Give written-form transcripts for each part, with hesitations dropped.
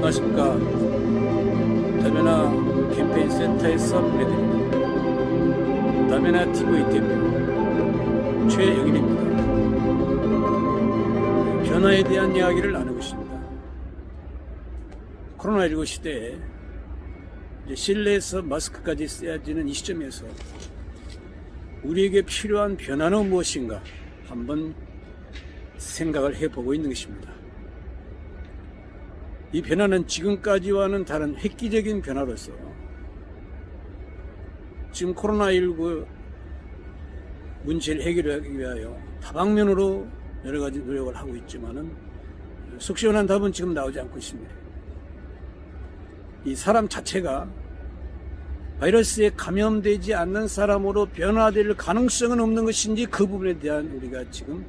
안녕하십니까. 다메나 캠페인 센터에서 보내드립니다. 다메나 TV 대표 최영일입니다. 변화에 대한 이야기를 나누고 있습니다. 코로나19 시대에 실내에서 마스크까지 써야 되는 이 시점에서 우리에게 필요한 변화는 무엇인가 한번 생각을 해보고 있는 것입니다. 이 변화는 지금까지와는 다른 획기적인 변화로서 지금 코로나19 문제를 해결하기 위하여 다방면으로 여러 가지 노력을 하고 있지만은 속 시원한 답은 지금 나오지 않고 있습니다. 이 사람 자체가 바이러스에 감염되지 않는 사람으로 변화될 가능성은 없는 것인지 그 부분에 대한 우리가 지금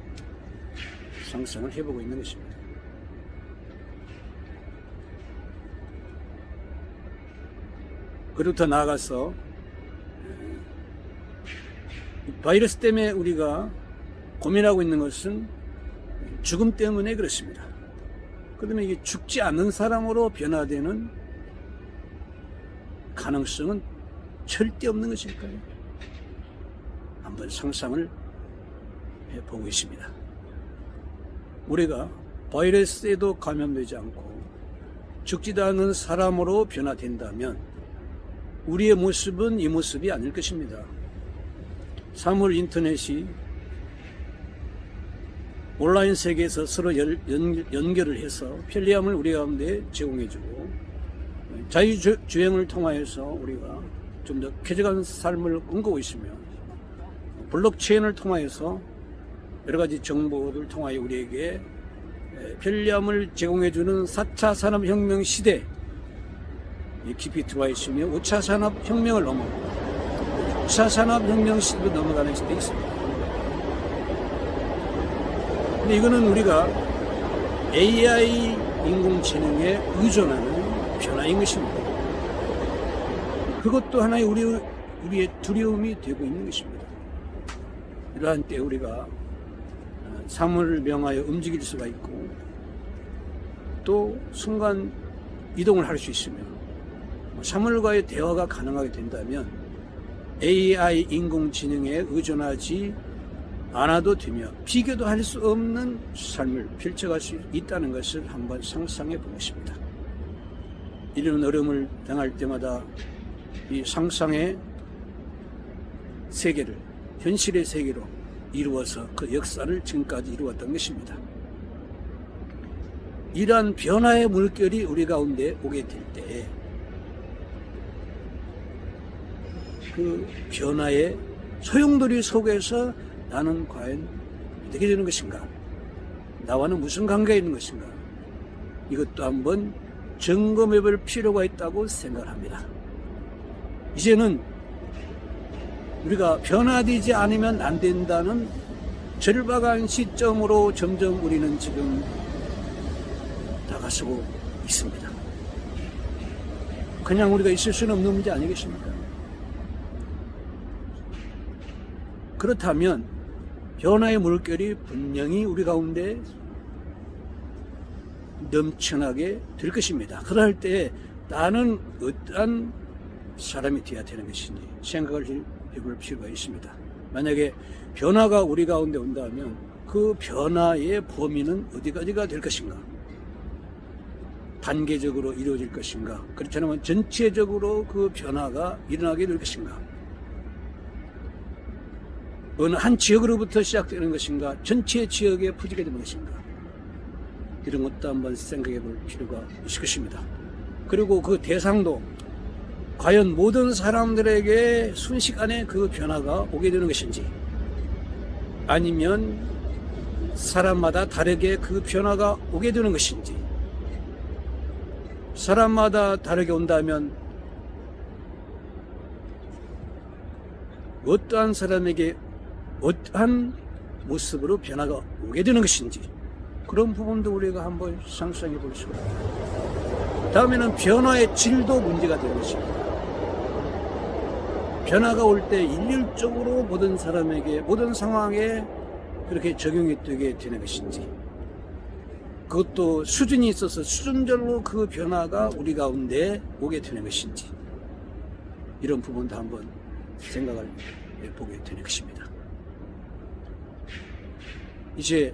상상을 해보고 있는 것입니다. 그리고 더 나아가서 바이러스 때문에 우리가 고민하고 있는 것은 죽음 때문에 그렇습니다. 그러면 이게 죽지 않는 사람으로 변화되는 가능성은 절대 없는 것일까요? 한번 상상을 해보고 있습니다. 우리가 바이러스에도 감염되지 않고 죽지도 않는 사람으로 변화된다면 우리의 모습은 이 모습이 아닐 것입니다. 사물 인터넷이 온라인 세계에서 서로 연결을 해서 편리함을 우리 가운데 제공해주고 자유주행을 통하여서 우리가 좀 더 쾌적한 삶을 꿈꾸고 있으며 블록체인을 통하여서 여러 가지 정보를 통하여 우리에게 편리함을 제공해주는 4차 산업혁명 시대 깊이 들어와 있으며 5차 산업혁명을 넘어 6차 산업혁명 시대로 넘어가는 시대에 있습니다. 근데 이거는 우리가 AI 인공지능에 의존하는 변화인 것입니다. 그것도 하나의 우리의 두려움이 되고 있는 것입니다. 이러한 때 우리가 사물을 명하여 움직일 수가 있고 또 순간 이동을 할 수 있으며 사물과의 대화가 가능하게 된다면 AI 인공지능에 의존하지 않아도 되며 비교도 할 수 없는 삶을 펼쳐갈 수 있다는 것을 한번 상상해 보겠습니다. 이런 어려움을 당할 때마다 이 상상의 세계를 현실의 세계로 이루어서 그 역사를 지금까지 이루었던 것입니다. 이러한 변화의 물결이 우리 가운데 오게 될 때에 그 변화의 소용돌이 속에서 나는 과연 어떻게 되는 것인가? 나와는 무슨 관계가 있는 것인가? 이것도 한번 점검해 볼 필요가 있다고 생각합니다. 이제는 우리가 변화되지 않으면 안 된다는 절박한 시점으로 점점 우리는 지금 다가서고 있습니다. 그냥 우리가 있을 수는 없는 문제 아니겠습니까? 그렇다면 변화의 물결이 분명히 우리 가운데 넘쳐나게 될 것입니다. 그럴 때 나는 어떠한 사람이 되어야 되는 것인지 생각을 해볼 필요가 있습니다. 만약에 변화가 우리 가운데 온다면 그 변화의 범위는 어디까지가 될 것인가? 단계적으로 이루어질 것인가? 그렇지 않으면 전체적으로 그 변화가 일어나게 될 것인가? 어느 한 지역으로부터 시작되는 것인가? 전체 지역에 퍼지게 되는 것인가? 이런 것도 한번 생각해 볼 필요가 있을 것입니다. 그리고 그 대상도 과연 모든 사람들에게 순식간에 그 변화가 오게 되는 것인지 아니면 사람마다 다르게 그 변화가 오게 되는 것인지 사람마다 다르게 온다면 어떠한 사람에게 어떠한 모습으로 변화가 오게 되는 것인지 그런 부분도 우리가 한번 상상해 볼 수가 있습니다. 다음에는 변화의 질도 문제가 되는 것입니다. 변화가 올 때 일률적으로 모든 사람에게 모든 상황에 그렇게 적용이 되게 되는 것인지 그것도 수준이 있어서 수준별로 그 변화가 우리 가운데 오게 되는 것인지, 이런 부분도 한번 생각을 해보게 되는 것입니다. 이제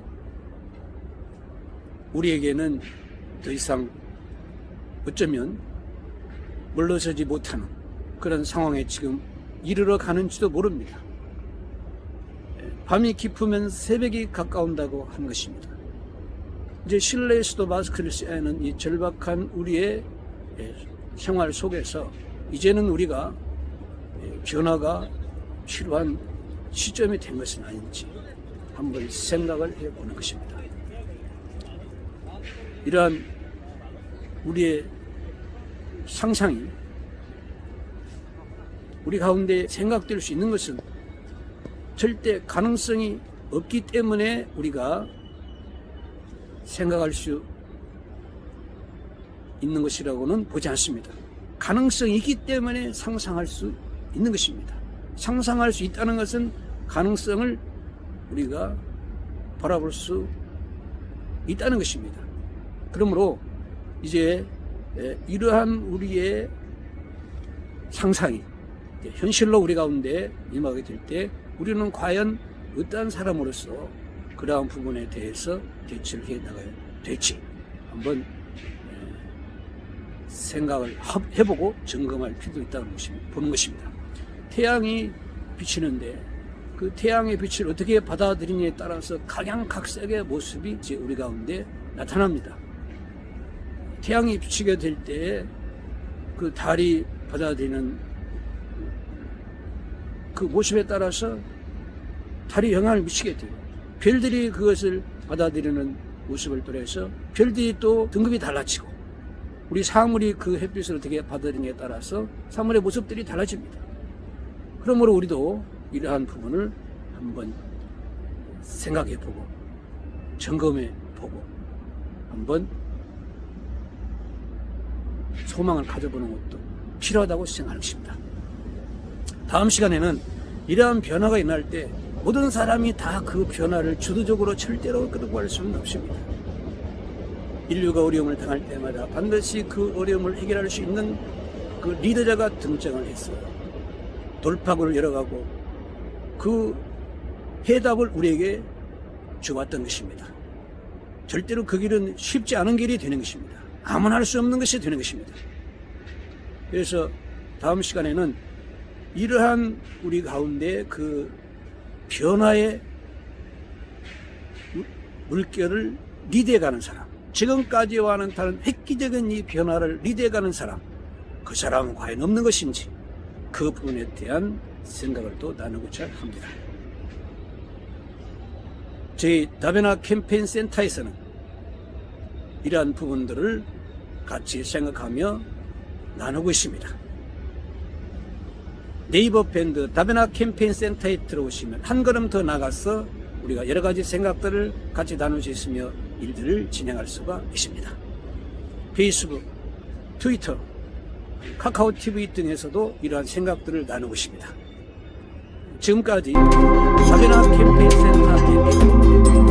우리에게는 더 이상 어쩌면 물러서지 못하는 그런 상황에 지금 이르러 가는지도 모릅니다. 밤이 깊으면 새벽이 가까운다고 하는 것입니다. 이제 실내에서도 마스크를 써야 하는 이 절박한 우리의 생활 속에서 이제는 우리가 변화가 필요한 시점이 된 것은 아닌지 한번 생각을 해보는 것입니다. 이러한 우리의 상상이 우리 가운데 생각될 수 있는 것은 절대 가능성이 없기 때문에 우리가 생각할 수 있는 것이라고는 보지 않습니다. 가능성이 있기 때문에 상상할 수 있는 것입니다. 상상할 수 있다는 것은 가능성을 우리가 바라볼 수 있다는 것입니다. 그러므로 이제 이러한 우리의 상상이 현실로 우리 가운데 임하게 될 때 우리는 과연 어떠한 사람으로서 그러한 부분에 대해서 대처를 해 나가야 될지 한번 생각을 해보고 점검할 필요도 있다는 것입니다. 보는 것입니다. 태양이 비치는데 그 태양의 빛을 어떻게 받아들이느냐에 따라서 각양각색의 모습이 이제 우리 가운데 나타납니다. 태양이 비치게 될 때 그 달이 받아들이는 그 모습에 따라서 달이 영향을 미치게 돼요. 별들이 그것을 받아들이는 모습을 통해서 별들이 또 등급이 달라지고, 우리 사물이 그 햇빛을 어떻게 받아들이느냐에 따라서 사물의 모습들이 달라집니다. 그러므로 우리도 이러한 부분을 한번 생각해보고 점검해보고 한번 소망을 가져보는 것도 필요하다고 생각하는 것입니다. 다음 시간에는 이러한 변화가 일어날 때 모든 사람이 다 그 변화를 주도적으로 절대로 끌고 갈 수는 없습니다. 인류가 어려움을 당할 때마다 반드시 그 어려움을 해결할 수 있는 그 리더자가 등장을 했어요. 돌파구를 열어가고 그 해답을 우리에게 주었던 것입니다. 절대로 그 길은 쉽지 않은 길이 되는 것입니다. 아무나 할 수 없는 것이 되는 것입니다. 그래서 다음 시간에는 이러한 우리 가운데 그 변화의 물결을 리드해가는 사람, 지금까지와는 다른 획기적인 이 변화를 리드해가는 사람, 그 사람은 과연 없는 것인지 그 부분에 대한 생각을 또 나누고자 합니다. 저희 다베나 캠페인 센터에서는 이러한 부분들을 같이 생각하며 나누고 있습니다. 네이버 밴드 다베나 캠페인 센터에 들어오시면 한 걸음 더 나가서 우리가 여러 가지 생각들을 같이 나눌 수 있으며 일들을 진행할 수가 있습니다. 페이스북, 트위터, 카카오 TV 등에서도 이러한 생각들을 나누고 있습니다. 지금까지 다베나 캠페인 센터